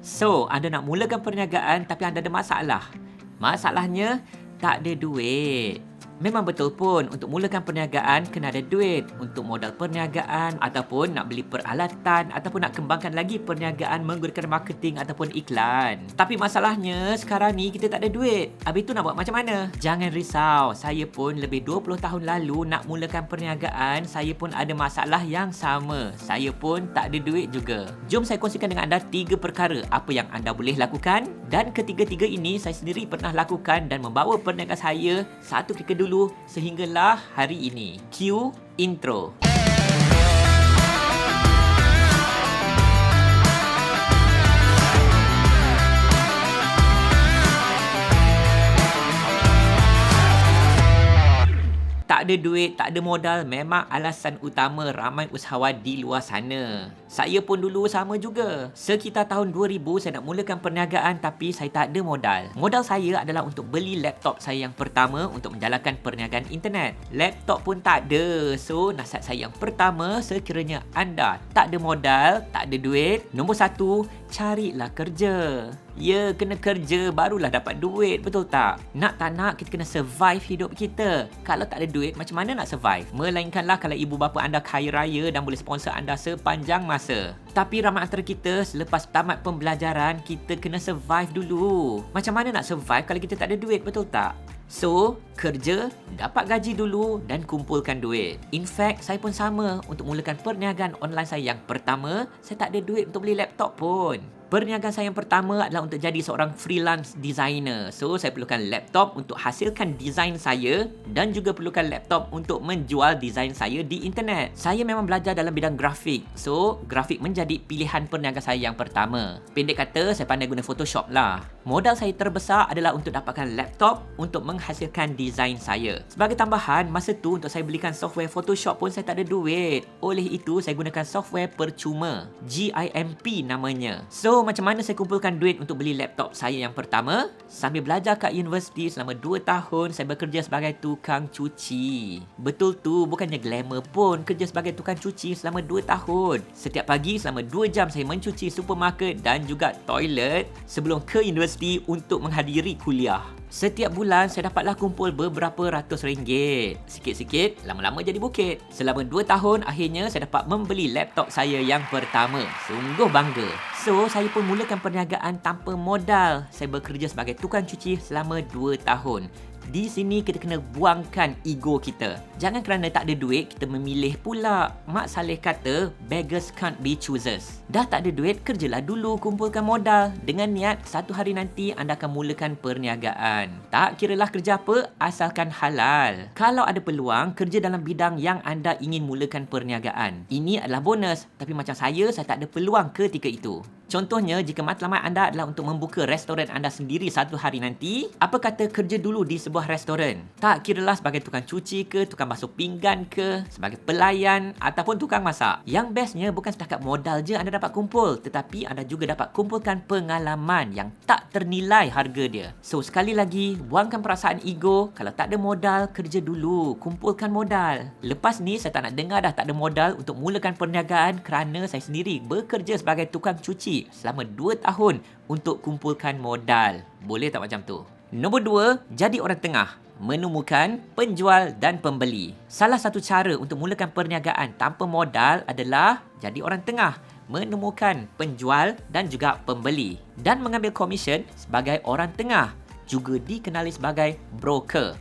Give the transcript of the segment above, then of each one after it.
So, anda nak mulakan perniagaan tapi anda ada masalah. Masalahnya, tak ada duit. Memang betul pun, untuk mulakan perniagaan kena ada duit untuk modal perniagaan ataupun nak beli peralatan ataupun nak kembangkan lagi perniagaan menggunakan marketing ataupun iklan. Tapi masalahnya sekarang ni kita tak ada duit. Habis tu nak buat macam mana? Jangan risau, saya pun lebih 20 tahun lalu nak mulakan perniagaan, saya pun ada masalah yang sama. Saya pun tak ada duit juga. Jom saya kongsikan dengan anda 3 perkara apa yang anda boleh lakukan, dan ketiga-tiga ini saya sendiri pernah lakukan dan membawa perniagaan saya satu ketika dulu sehinggalah hari ini. Cue intro. Tak ada duit, tak ada modal memang alasan utama ramai usahawan di luar sana. Saya pun dulu sama juga. Sekitar tahun 2000 saya nak mulakan perniagaan tapi saya tak ada modal. Modal saya adalah untuk beli laptop saya yang pertama untuk menjalankan perniagaan internet. Laptop pun tak ada. So, nasihat saya yang pertama, sekiranya anda tak ada modal, tak ada duit, nombor 1, carilah kerja. Ya, kena kerja barulah dapat duit, betul tak? Nak tak nak, kita kena survive hidup kita. Kalau tak ada duit, macam mana nak survive? Melainkanlah kalau ibu bapa anda kaya raya dan boleh sponsor anda sepanjang masa. Tapi ramai antara kita selepas tamat pembelajaran, kita kena survive dulu. Macam mana nak survive kalau kita tak ada duit, betul tak? So, kerja, dapat gaji dulu dan kumpulkan duit. In fact, saya pun sama. Untuk mulakan perniagaan online saya yang pertama, saya tak ada duit untuk beli laptop pun. Perniagaan saya yang pertama adalah untuk jadi seorang freelance designer. So, saya perlukan laptop untuk hasilkan desain saya dan juga perlukan laptop untuk menjual desain saya di internet. Saya memang belajar dalam bidang grafik. So, grafik menjadi pilihan perniagaan saya yang pertama. Pendek kata, saya pandai guna Photoshop lah. Modal saya terbesar adalah untuk dapatkan laptop untuk menghasilkan desain saya. Sebagai tambahan, masa tu untuk saya belikan software Photoshop pun saya tak ada duit. Oleh itu, saya gunakan software percuma. GIMP namanya. So, macam mana saya kumpulkan duit untuk beli laptop saya yang pertama? Sambil belajar kat universiti selama 2 tahun, saya bekerja sebagai tukang cuci. Betul tu, bukannya glamour pun kerja sebagai tukang cuci selama 2 tahun. Setiap pagi selama 2 jam saya mencuci supermarket dan juga toilet sebelum ke universiti untuk menghadiri kuliah. Setiap bulan saya dapatlah kumpul beberapa ratus ringgit. Sikit-sikit, lama-lama jadi bukit. Selama 2 tahun, akhirnya saya dapat membeli laptop saya yang pertama. Sungguh bangga. So, saya pun mulakan perniagaan tanpa modal. Saya bekerja sebagai tukang cuci selama 2 tahun. Di sini kita kena buangkan ego kita. Jangan kerana tak ada duit, kita memilih pula. Mak Saleh kata, beggars can't be choosers. Dah tak ada duit, kerjalah dulu, kumpulkan modal. Dengan niat, satu hari nanti anda akan mulakan perniagaan. Tak kiralah kerja apa, asalkan halal. Kalau ada peluang, kerja dalam bidang yang anda ingin mulakan perniagaan. Ini adalah bonus. Tapi macam saya tak ada peluang ketika itu. Contohnya, jika matlamat anda adalah untuk membuka restoran anda sendiri satu hari nanti, apa kata kerja dulu di sebuah restoran? Tak kiralah sebagai tukang cuci ke, tukang basuh pinggan ke, sebagai pelayan ataupun tukang masak. Yang bestnya bukan setakat modal je anda dapat kumpul, tetapi anda juga dapat kumpulkan pengalaman yang tak ternilai harga dia. So, sekali lagi, buangkan perasaan ego. Kalau tak ada modal, kerja dulu, kumpulkan modal. Lepas ni, saya tak nak dengar dah tak ada modal untuk mulakan perniagaan kerana saya sendiri bekerja sebagai tukang cuci selama 2 tahun untuk kumpulkan modal. Boleh tak macam tu? Nombor 2, jadi orang tengah. Menemukan penjual dan pembeli. Salah satu cara untuk mulakan perniagaan tanpa modal adalah jadi orang tengah. Menemukan penjual dan juga pembeli. Dan mengambil komisen sebagai orang tengah. Juga dikenali sebagai broker.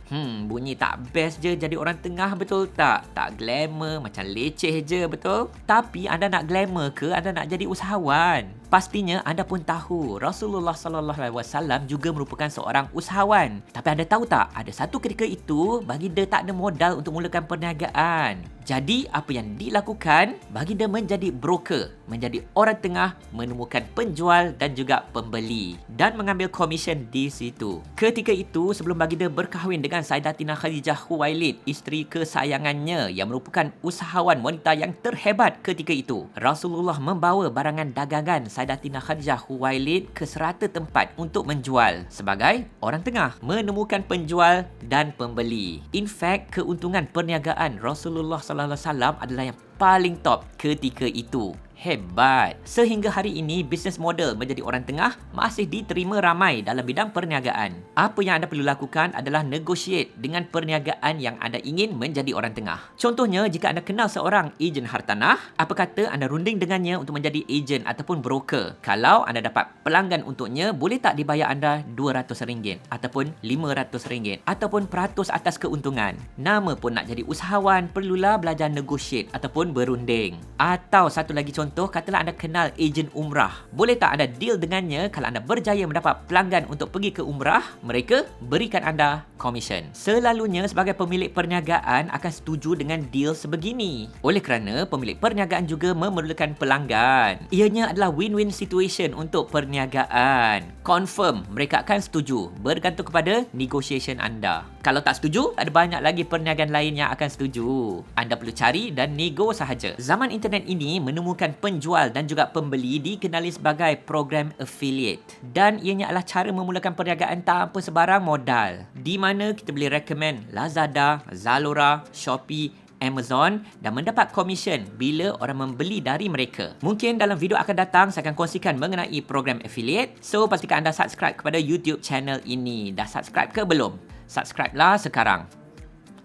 Bunyi tak best je jadi orang tengah, betul tak? Tak glamour, macam leceh je, betul? Tapi anda nak glamour ke anda nak jadi usahawan? Pastinya anda pun tahu Rasulullah SAW juga merupakan seorang usahawan. Tapi anda tahu tak, ada satu ketika itu baginda tak ada modal untuk mulakan perniagaan. Jadi apa yang dilakukan, baginda menjadi broker, menjadi orang tengah, menemukan penjual dan juga pembeli dan mengambil komisen di situ. Ketika itu, sebelum baginda berkahwin dengan Sayyidatina Khadijah Khuwailid, isteri kesayangannya yang merupakan usahawan wanita yang terhebat ketika itu, Rasulullah membawa barangan dagangan Sayyidatina Khadijah Khuwailid ke serata tempat untuk menjual sebagai orang tengah, menemukan penjual dan pembeli. In fact, keuntungan perniagaan Rasulullah SAW adalah yang paling top ketika itu. Hebat. Sehingga hari ini, bisnes model menjadi orang tengah masih diterima ramai dalam bidang perniagaan. Apa yang anda perlu lakukan adalah negotiate dengan perniagaan yang anda ingin menjadi orang tengah. Contohnya, jika anda kenal seorang ejen hartanah, apa kata anda runding dengannya untuk menjadi ejen ataupun broker. Kalau anda dapat pelanggan untuknya, boleh tak dibayar anda RM200 ataupun RM500 ataupun peratus atas keuntungan. Nama pun nak jadi usahawan, perlulah belajar negotiate ataupun berunding. Atau satu lagi contoh, katalah anda kenal ejen umrah. Boleh tak anda deal dengannya kalau anda berjaya mendapat pelanggan untuk pergi ke umrah, mereka berikan anda komisen. Selalunya sebagai pemilik perniagaan akan setuju dengan deal sebegini. Oleh kerana pemilik perniagaan juga memerlukan pelanggan. Ianya adalah win-win situation untuk perniagaan. Confirm mereka akan setuju, bergantung kepada negotiation anda. Kalau tak setuju, ada banyak lagi perniagaan lain yang akan setuju. Anda perlu cari dan nego sahaja. Zaman internet ini menemukan penjual dan juga pembeli dikenali sebagai program affiliate. Dan ianya adalah cara memulakan perniagaan tanpa sebarang modal. Di mana kita boleh recommend Lazada, Zalora, Shopee, Amazon dan mendapat komisen bila orang membeli dari mereka. Mungkin dalam video akan datang saya akan kongsikan mengenai program affiliate. So pastikan anda subscribe kepada YouTube channel ini. Dah subscribe ke belum? Subscribe lah sekarang.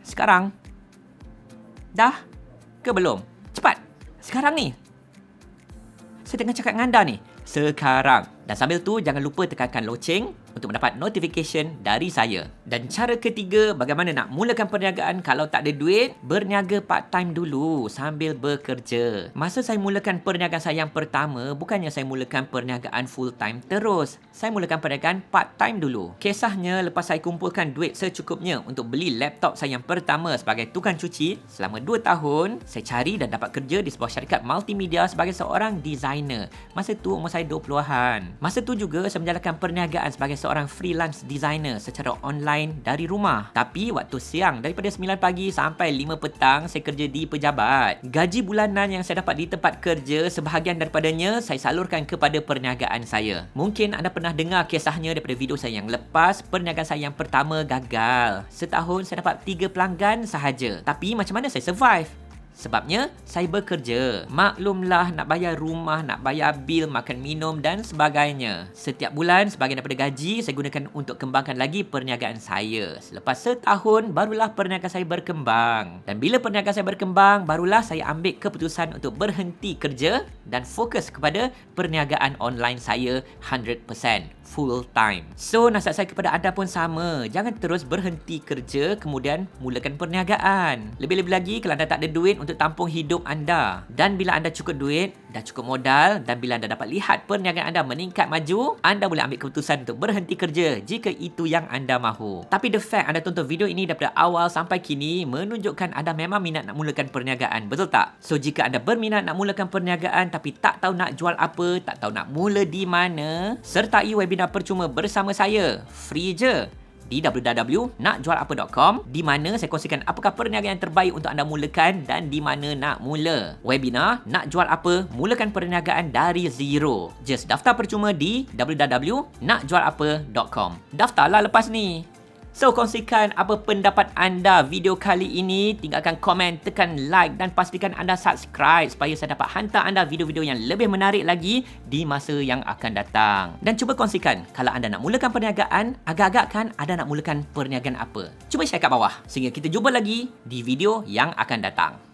Sekarang? Dah? Ke belum? Cepat! Sekarang ni! Saya tengah cakap dengan anda ni. Sekarang. Dan sambil tu, jangan lupa tekankan loceng untuk mendapat notification dari saya. Dan cara ketiga, bagaimana nak mulakan perniagaan kalau tak ada duit? Berniaga part-time dulu sambil bekerja. Masa saya mulakan perniagaan saya yang pertama, bukannya saya mulakan perniagaan full-time terus. Saya mulakan perniagaan part-time dulu. Kisahnya, lepas saya kumpulkan duit secukupnya untuk beli laptop saya yang pertama sebagai tukang cuci, selama 2 tahun, saya cari dan dapat kerja di sebuah syarikat multimedia sebagai seorang designer. Masa tu umur saya 20-an. Masa tu juga saya menjalankan perniagaan sebagai seorang freelance designer secara online dari rumah. Tapi waktu siang daripada 9 pagi sampai 5 petang saya kerja di pejabat. Gaji bulanan yang saya dapat di tempat kerja, sebahagian daripadanya saya salurkan kepada perniagaan saya. Mungkin anda pernah dengar kisahnya daripada video saya yang lepas. Perniagaan saya yang pertama gagal. Setahun saya dapat 3 pelanggan sahaja. Tapi macam mana saya survive? Sebabnya, saya bekerja. Maklumlah, nak bayar rumah, nak bayar bil, makan minum dan sebagainya. Setiap bulan, sebahagian daripada gaji, saya gunakan untuk kembangkan lagi perniagaan saya. Selepas setahun, barulah perniagaan saya berkembang. Dan bila perniagaan saya berkembang, barulah saya ambil keputusan untuk berhenti kerja dan fokus kepada perniagaan online saya 100%. Full time. So, nasihat saya kepada anda pun sama. Jangan terus berhenti kerja kemudian mulakan perniagaan. Lebih-lebih lagi kalau anda tak ada duit untuk tampung hidup anda. Dan bila anda cukup duit, dah cukup modal dan bila anda dapat lihat perniagaan anda meningkat maju, anda boleh ambil keputusan untuk berhenti kerja jika itu yang anda mahu. Tapi the fact anda tonton video ini daripada awal sampai kini menunjukkan anda memang minat nak mulakan perniagaan. Betul tak? So, jika anda berminat nak mulakan perniagaan tapi tak tahu nak jual apa, tak tahu nak mula di mana, sertai webinar percuma bersama saya. Free je. Di www.nakjualapa.com, di mana saya kongsikan apakah perniagaan yang terbaik untuk anda mulakan dan di mana nak mula. Webinar Nak Jual Apa? Mulakan perniagaan dari zero. Just daftar percuma di www.nakjualapa.com. Daftarlah lepas ni. So, kongsikan apa pendapat anda video kali ini. Tinggalkan komen, tekan like dan pastikan anda subscribe supaya saya dapat hantar anda video-video yang lebih menarik lagi di masa yang akan datang. Dan cuba kongsikan kalau anda nak mulakan perniagaan, agak-agak kan anda nak mulakan perniagaan apa. Cuba share kat bawah. Sehingga kita jumpa lagi di video yang akan datang.